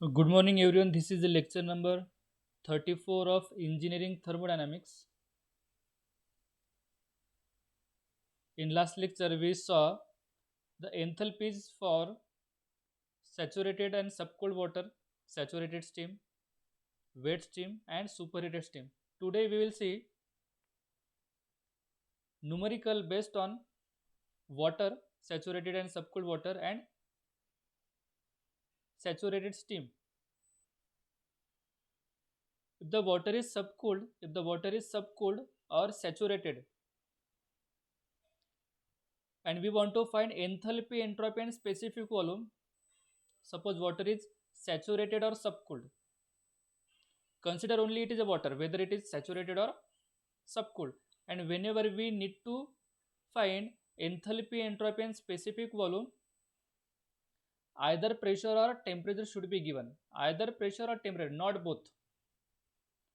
Good morning, everyone. This is the lecture number 34 of Engineering Thermodynamics. In last lecture, we saw the enthalpies for saturated and subcooled water, saturated steam, wet steam, and superheated steam. Today, we will see numerical based on water, saturated and subcooled water, and saturated steam. If the water is subcooled or saturated, and we want to find enthalpy, entropy, and specific volume. Suppose water is saturated or subcooled. Consider only it is a water, whether it is saturated or subcooled. And whenever we need to find enthalpy, entropy, and specific volume, either pressure or temperature should be given. Either pressure or temperature, not both.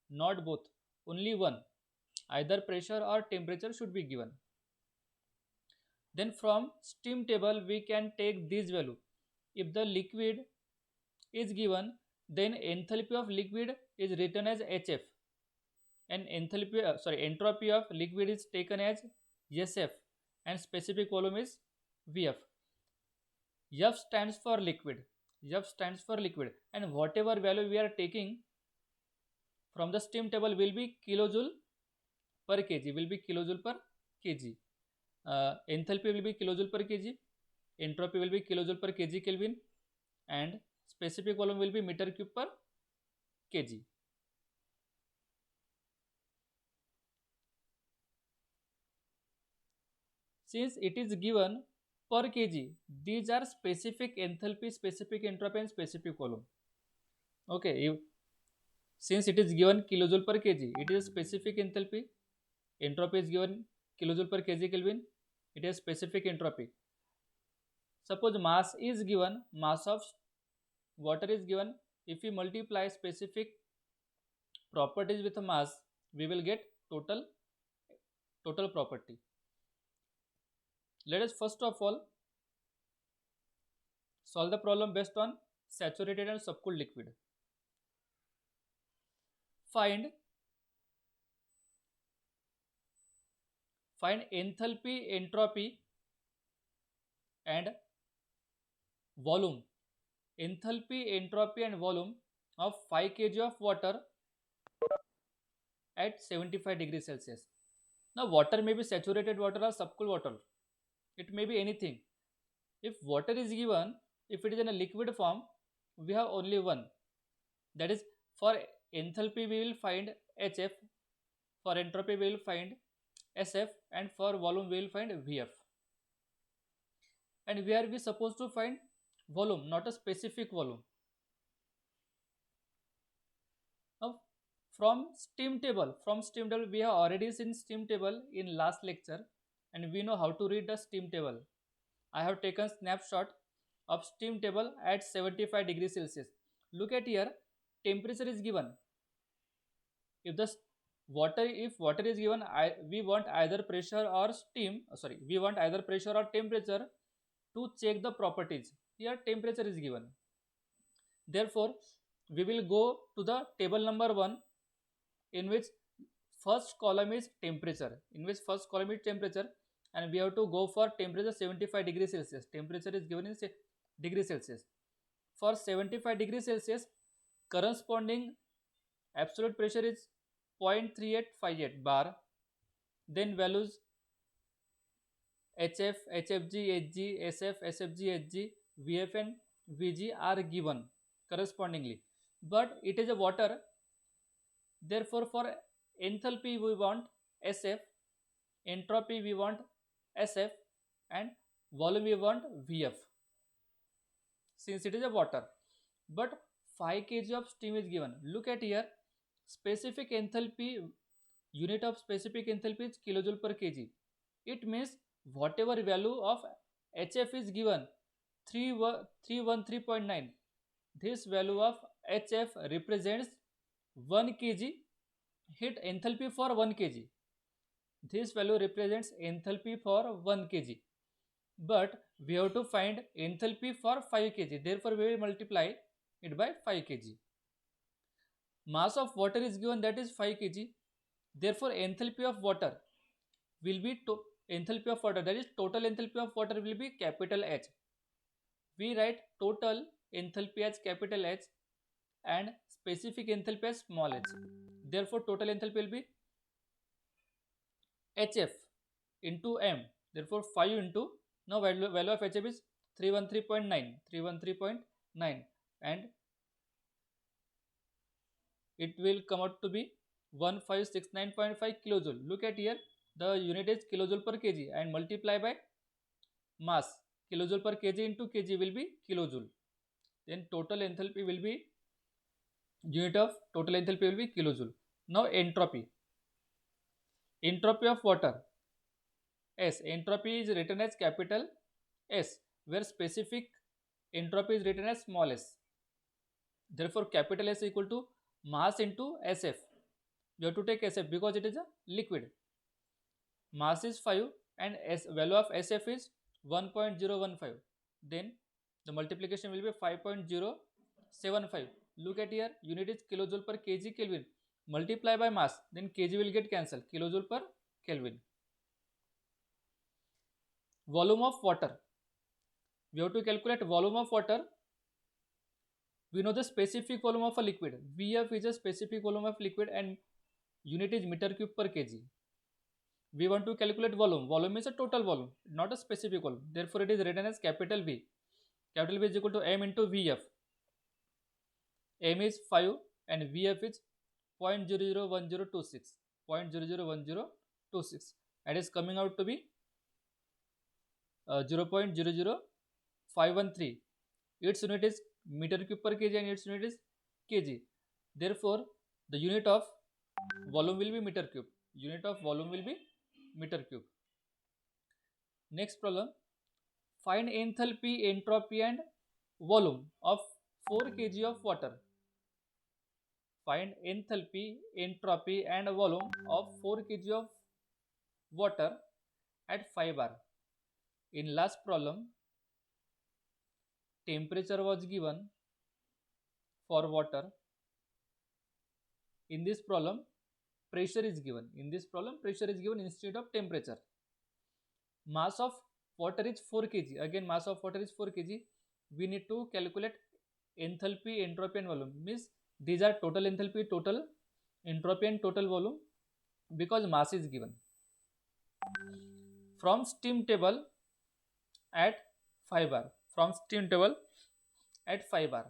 Not both. Only one. Either pressure or temperature should be given. Then from steam table we can take this value. If the liquid is given, then enthalpy of liquid is written as HF, and entropy of liquid is taken as SF, and specific volume is VF. F stands for liquid. F stands for liquid, and whatever value we are taking from the steam table will be kilojoule per kg. Will be kilojoule per kg. Enthalpy will be kilojoule per kg. Entropy will be kilojoule per kg Kelvin, and specific volume will be meter cube per kg. Since it is given per kg, these are specific enthalpy, specific entropy, and specific volume. Okay, since it is given kilojoule per kg, it is specific enthalpy. Entropy is given kilojoule per kg Kelvin. It is specific entropy. Suppose mass is given, mass of water is given. If we multiply specific properties with mass, we will get total property. Let us first of all solve the problem based on saturated and subcooled liquid. Find enthalpy, entropy, and volume. Enthalpy, entropy, and volume of 5 kg of water at 75 degrees Celsius. Now, water may be saturated water or subcooled water. It may be anything. If water is given, if it is in a liquid form, we have only one. That is, for enthalpy we will find HF, for entropy we will find SF, and for volume we will find VF. And where we supposed to find volume, not a specific volume. Now, from steam table, we have already seen steam table in last lecture, and we know how to read the steam table. I have taken snapshot of steam table at 75 degrees Celsius. Look at here, temperature is given. If water is given, we want either pressure or we want either pressure or temperature to check the properties. Here temperature is given. Therefore, we will go to the table number 1, in which first column is temperature. And we have to go for temperature 75 degrees Celsius. Temperature is given in degrees Celsius. For 75 degrees Celsius, corresponding absolute pressure is 0.3858 bar. Then values HF, HFG, HG, SF, SFG, HG, VF, and VG are given correspondingly. But it is a water, therefore for enthalpy we want SF, entropy we want SF, and volume we want VF, since it is a water. But 5 kg of steam is given. Look at here, specific enthalpy, unit of specific enthalpy is kilojoule per kg. It means whatever value of HF is given, 313.9, this value of HF represents 1 kg heat enthalpy for 1 kg. This value represents enthalpy for 1 kg. But we have to find enthalpy for 5 kg. Therefore, we will multiply it by 5 kg. Mass of water is given, that is 5 kg. Therefore, enthalpy of water will be enthalpy of water, that is total enthalpy of water will be capital H. We write total enthalpy as capital H and specific enthalpy as small h. Therefore, total enthalpy will be HF into M. Therefore, 5 into, now value of HF is 313.9 and it will come out to be 1569.5 kilojoule. Look at here, the unit is kilojoule per kg and multiply by mass. Kilojoule per kg into kg will be kilojoule. Then total enthalpy will be, unit of total enthalpy will be kilojoule. Now entropy. Entropy of water, S. Entropy is written as capital S, where specific entropy is written as small s. Therefore, capital S equal to mass into SF. You have to take SF because it is a liquid. Mass is 5 and value of SF is 1.015. Then the multiplication will be 5.075. Look at here, unit is kilojoule per kg Kelvin. Multiply by mass, then kg will get cancelled. Kilojoule per Kelvin. Volume of water. We have to calculate volume of water. We know the specific volume of a liquid. Vf is a specific volume of liquid and unit is meter cube per kg. We want to calculate volume. Volume is a total volume, not a specific volume. Therefore, it is written as capital V. Capital V is equal to M into Vf. M is 5 and Vf is 0.001026. 0.001026. And is coming out to be 0.00513. Its unit is meter cube per kg and its unit is kg. Therefore, the unit of volume will be meter cube. Unit of volume will be meter cube. Next problem. Find enthalpy, entropy and volume of 4 kg of water. Find enthalpy, entropy and volume of 4 kg of water at 5 bar. In last problem, temperature was given for water. In this problem, pressure is given. In this problem, pressure is given instead of temperature. Mass of water is 4 kg. Again, mass of water is 4 kg. We need to calculate enthalpy, entropy and volume. Means these are total enthalpy, total entropy and total volume because mass is given. From steam table at 5 bar. From steam table at 5 bar.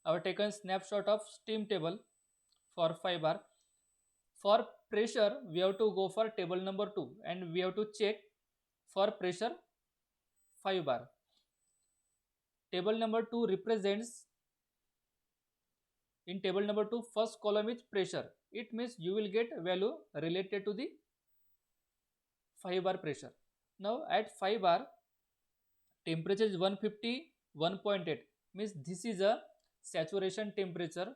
I have taken snapshot of steam table for 5 bar. For pressure, we have to go for table number 2 and we have to check for pressure 5 bar. Table number 2 represents, in table number 2, first column is pressure. It means you will get value related to the 5 bar pressure. Now at 5 bar, temperature is 151.8. Means this is a saturation temperature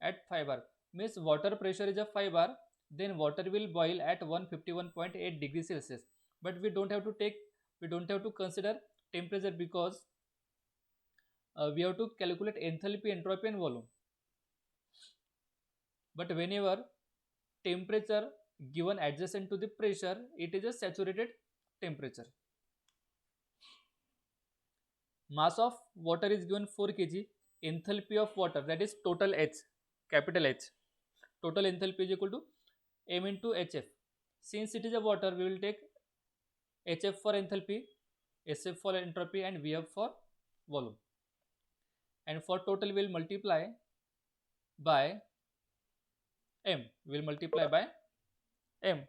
at 5 bar. Means water pressure is a 5 bar, then water will boil at 151.8 degrees Celsius. But we don't have to consider temperature because we have to calculate enthalpy, entropy and volume. But whenever temperature given adjacent to the pressure, it is a saturated temperature. Mass of water is given 4 kg. Enthalpy of water, that is total H, capital H. Total enthalpy is equal to M into HF. Since it is a water, we will take HF for enthalpy, SF for entropy and VF for volume. And for total, we will multiply by M. We will multiply by M.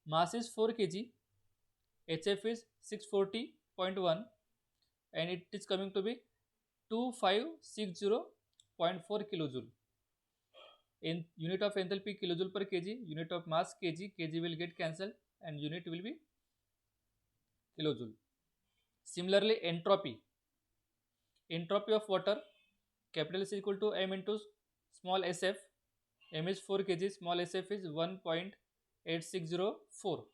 Mass is 4 kg. HF is 640.1 and it is coming to be 2560.4 kilojoule. In unit of enthalpy kilojoule per kg, unit of mass kg, kg will get cancelled and unit will be kilojoule. Similarly, entropy. Entropy of water, capital is equal to M into small sf. M is 4 kg, small sf is 1.8604.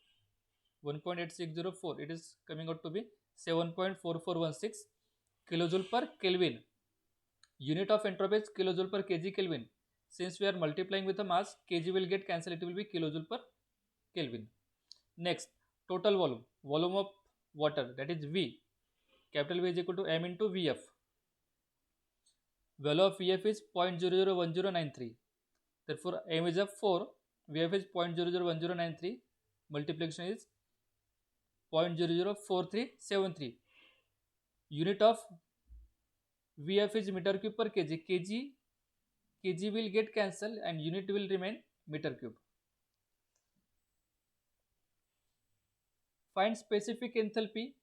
1.8604. It is coming out to be 7.4416 kilojoule per Kelvin. Unit of entropy is kilojoule per kg Kelvin. Since we are multiplying with the mass, kg will get cancelled, it will be kilojoule per Kelvin. Next, total volume. Volume of water, that is V. Capital V is equal to m into Vf. Value of Vf is 0.001093. Therefore, m is of 4, Vf is 0.001093. Multiplication is 0.004373. Unit of Vf is meter cube per kg. kg will get cancelled and unit will remain meter cube. Find specific enthalpy.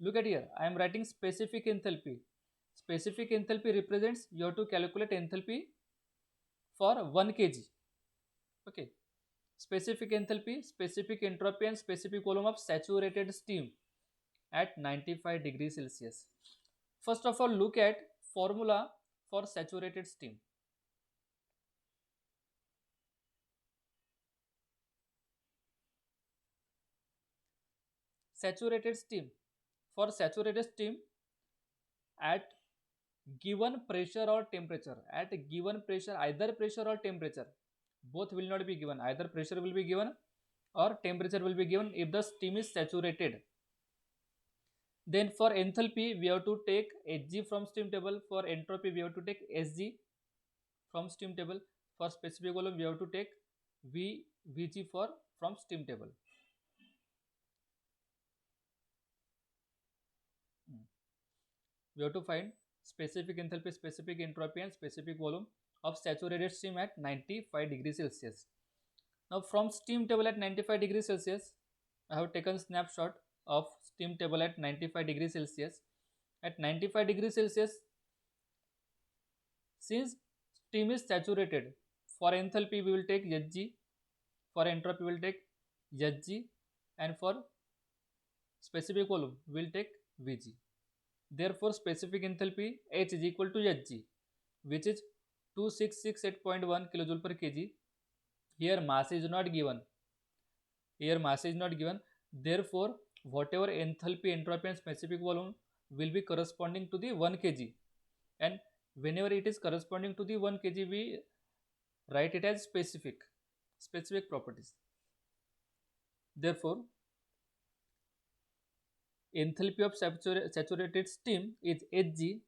Look at here, I am writing specific enthalpy. Specific enthalpy represents, you have to calculate enthalpy for 1 kg. Okay. Specific enthalpy, specific entropy and specific volume of saturated steam at 95 degrees Celsius. First of all, look at formula for saturated steam. Saturated steam. For saturated steam, at given pressure or temperature, at given pressure, either pressure or temperature, both will not be given. Either pressure will be given or temperature will be given if the steam is saturated. Then for enthalpy, we have to take Hg from steam table. For entropy, we have to take Sg from steam table. For specific volume, we have to take Vg from steam table. We have to find specific enthalpy, specific entropy and specific volume of saturated steam at 95 degrees Celsius. Now from steam table at 95 degrees Celsius, I have taken snapshot of steam table at 95 degrees Celsius. At 95 degrees Celsius, since steam is saturated, for enthalpy we will take Hg, for entropy we will take Hg, and for specific volume we will take Vg. Therefore, specific enthalpy H is equal to Hg, which is 2668.1 kilojoule per kg. Here mass is not given. Therefore, whatever enthalpy, entropy and specific volume will be corresponding to the 1 kg. And whenever it is corresponding to the 1 kg, we write it as specific properties. Therefore, enthalpy of saturated steam is Hg,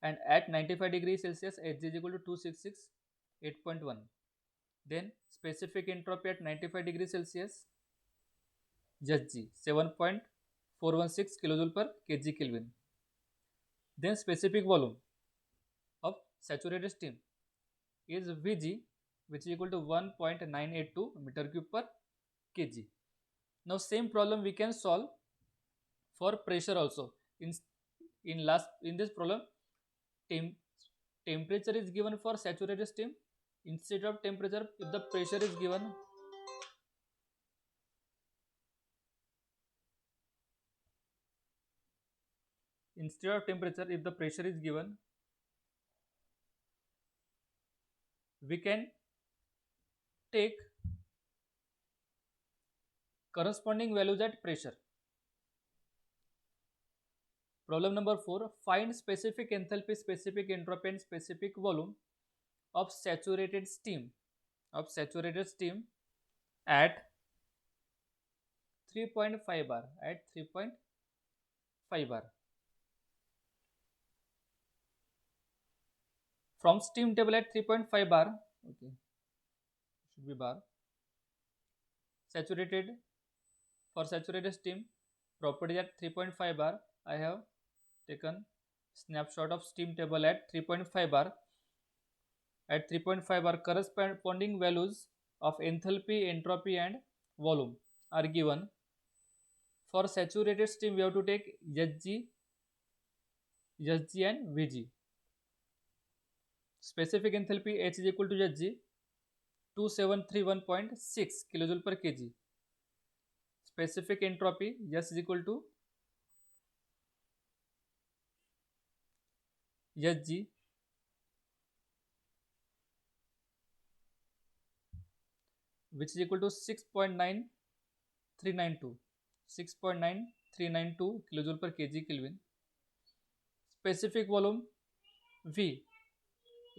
and at 95 degrees Celsius, Hg is equal to 2668.1. Then specific entropy at 95 degrees Celsius, Hg 7.416 kilojoule per kg Kelvin. Then specific volume of saturated steam is Vg, which is equal to 1.982 meter cube per kg. Now same problem we can solve for pressure also. In this problem, temperature is given for saturated steam. Instead of temperature, if the pressure is given, we can take corresponding values at pressure. Problem number 4, find specific enthalpy, specific entropy and specific volume of saturated steam at 3.5 bar. From steam table at 3.5 bar, okay, should be bar. For saturated steam, property at 3.5 bar, I have taken snapshot of steam table at 3.5 bar. At 3.5 bar, corresponding values of enthalpy, entropy and volume are given. For saturated steam, we have to take Hg and Vg. Specific enthalpy H is equal to Hg, 2731.6 kilojoule per kg. Specific entropy S is equal to Hg, which is equal to 6.9392. 392 kilojoule per kg Kelvin. Specific volume V.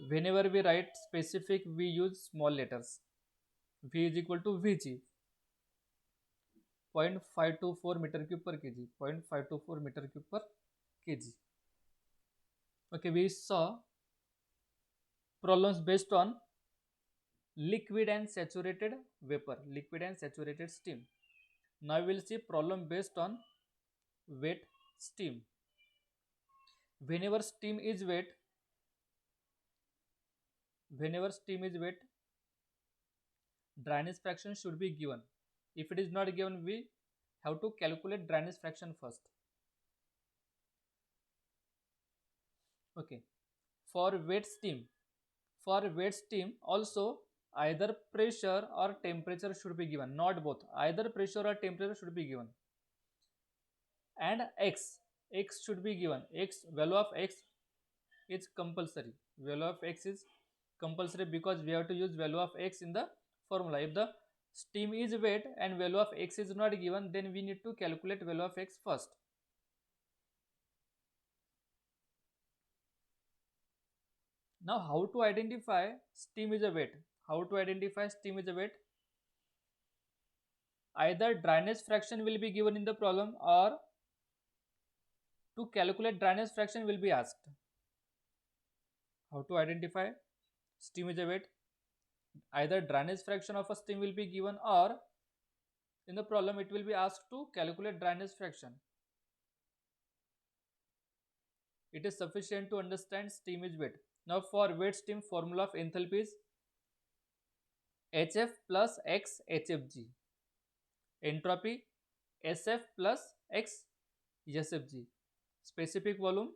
Whenever we write specific, we use small letters. V is equal to Vg. 0.524 meter cube per kg. 0.524 meter cube per kg. Okay, we saw problems based on liquid and saturated vapor, liquid and saturated steam. Now we will see problem based on wet steam. Whenever steam is wet, dryness fraction should be given. If it is not given, we have to calculate dryness fraction first. Okay, for wet steam also either pressure or temperature should be given, not both. Either pressure or temperature should be given, and x should be given. Value of x is compulsory. Value of x is compulsory because we have to use value of x in the formula. If the steam is wet and value of x is not given, then we need to calculate value of x first. Now, how to identify steam is a wet? Either dryness fraction will be given in the problem, or to calculate dryness fraction will be asked. How to identify steam is a wet? Either dryness fraction of a steam will be given, or in the problem it will be asked to calculate dryness fraction. It is sufficient to understand steam is wet. Now, for wet steam, formula of enthalpy is HF plus X HFG. Entropy SF plus X SFG. Specific volume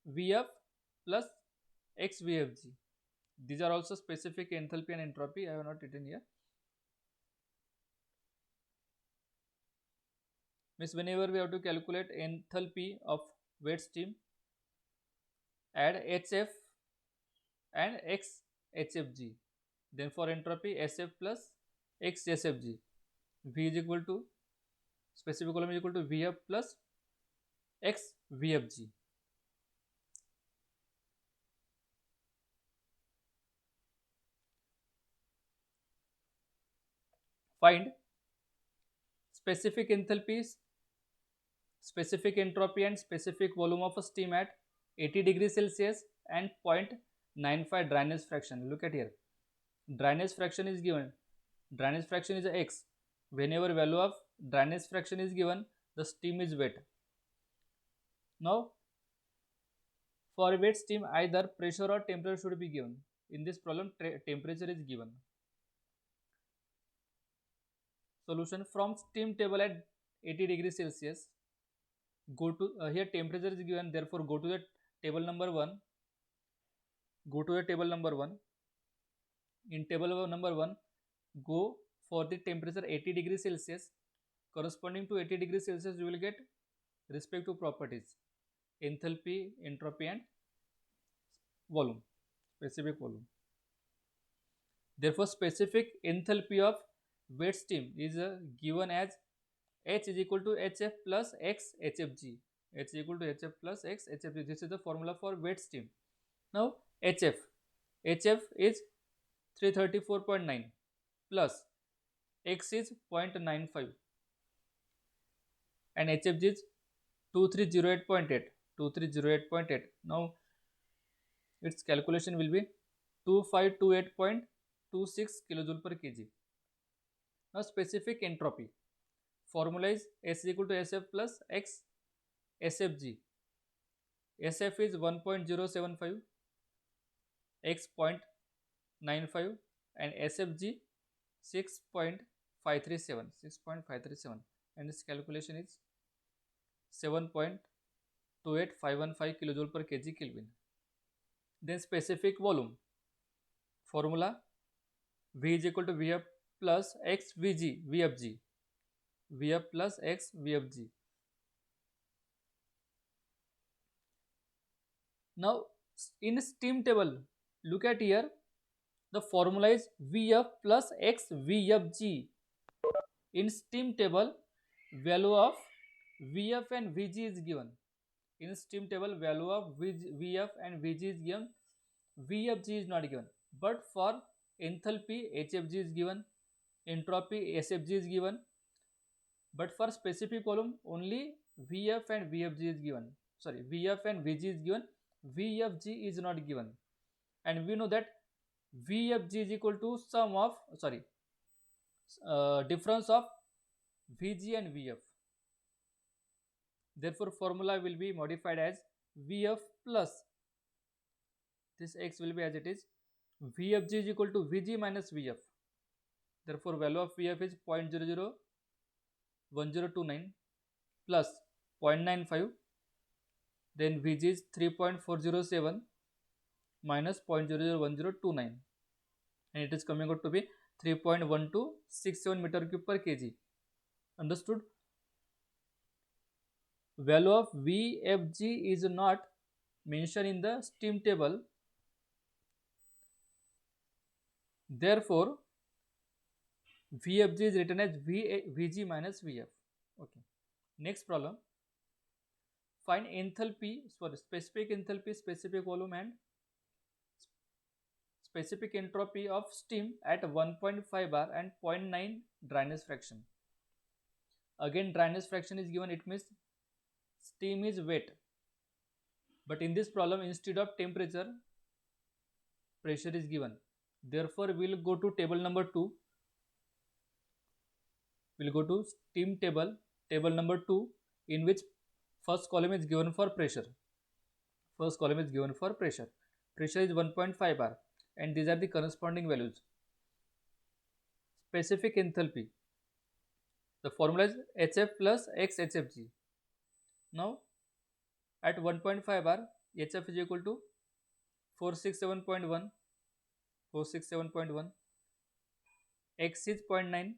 VF plus X VFG. These are also specific enthalpy and entropy. I have not written here. Means whenever we have to calculate enthalpy of wet steam, add HF and X HFG. Then for entropy, SF plus X SFG. V is equal to, specific volume is equal to VF plus X VFG. Find specific enthalpies, specific entropy and specific volume of a steam at 80 degrees Celsius and 0.95 dryness fraction. Look at here. Dryness fraction is given. Dryness fraction is X. Whenever value of dryness fraction is given, the steam is wet. Now, for wet steam, either pressure or temperature should be given. In this problem, temperature is given. Solution: from steam table at 80 degrees Celsius, go to here temperature is given, therefore go to the table number 1. In table number 1, go for the temperature 80 degrees Celsius. Corresponding to 80 degrees Celsius, you will get respective properties: enthalpy, entropy and volume, specific volume. Therefore, specific enthalpy of wet steam is given as H is equal to HF plus X HFG. H is equal to HF plus X HFG. This is the formula for wet steam. Now, HF is 334.9 plus X is 0.95 and HFG is 2308.8. Now, its calculation will be 2528.26 kilojoule per kg. Now, specific entropy formula is S is equal to SF plus X SFG. SF is 1.075, X 0.95 and SFG 6.537, and its calculation is 7.28515 kilojoule per kg Kelvin. Then specific volume formula V is equal to VF plus X VFG. VF plus X VFG. Now, in steam table, look at here, the formula is VF plus X VFG. In steam table, value of Vf and Vg is given. In steam table, value of Vf and Vg is given. Vfg is not given. But for enthalpy, Hfg is given. Entropy, Sfg is given. But for specific column, only Vf and Vfg is given. Sorry, Vf and Vg is given. Vfg is not given. And we know that Vfg is equal to sum of, difference of Vg and Vf. Therefore, formula will be modified as Vf plus, this x will be as it is, Vfg is equal to Vg minus Vf. Therefore, value of Vf is 0.001029 plus 0.95. Then Vg is 3.407 minus 0.001029, and it is coming out to be 3.1267 meter cube per kg. Understood? Value of Vfg is not mentioned in the steam table. Therefore, Vfg is written as Vg minus Vf. Okay. Next problem. Find enthalpy, specific enthalpy, specific volume, and specific entropy of steam at 1.5 bar and 0.9 dryness fraction. Again, dryness fraction is given. It means steam is wet. But in this problem, instead of temperature, pressure is given. Therefore, we will go to table number 2. We will go to steam table, table number 2, in which first column is given for pressure. First column is given for pressure. Pressure is 1.5 bar, and these are the corresponding values. Specific enthalpy. The formula is HF plus XHFG. Now, at 1.5 bar, HF is equal to 467.1, 467.1, X is 0.9,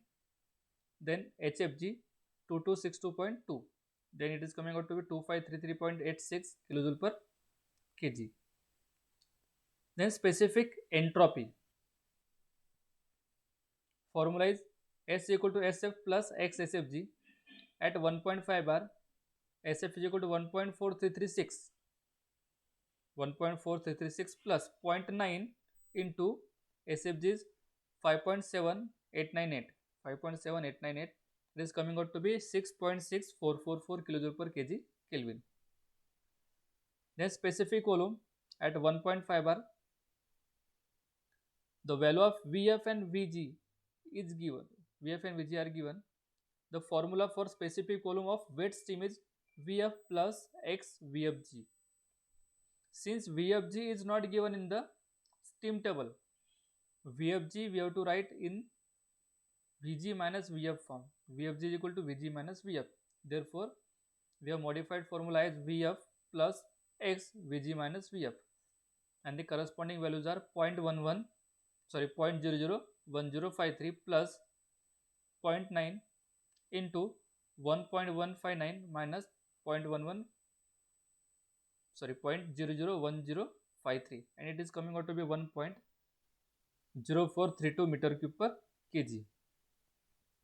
then HFG 2262.2, then it is coming out to be 2533.86 kilojoule per kg. Then specific entropy. Formula is S equal to SF plus XSFG. At 1.5 bar, SF is equal to 1.4336. 1.4336 plus 0.9 into SFG is 5.7898. 5.7898. It is coming out to be 6.6444 kilojoule per kg Kelvin. Then specific volume at 1.5 bar, the value of Vf and Vg is given. Vf and Vg are given. The formula for specific volume of wet steam is Vf plus X Vfg. Since Vfg is not given in the steam table, Vfg we have to write in Vg minus Vf form. Vfg is equal to Vg minus Vf. Therefore, we have modified formula as Vf plus X Vg minus Vf, and the corresponding values are 0.1053 plus 0.9 into 1.159 minus 0.001053, and it is coming out to be 1.0432 meter cube per kg.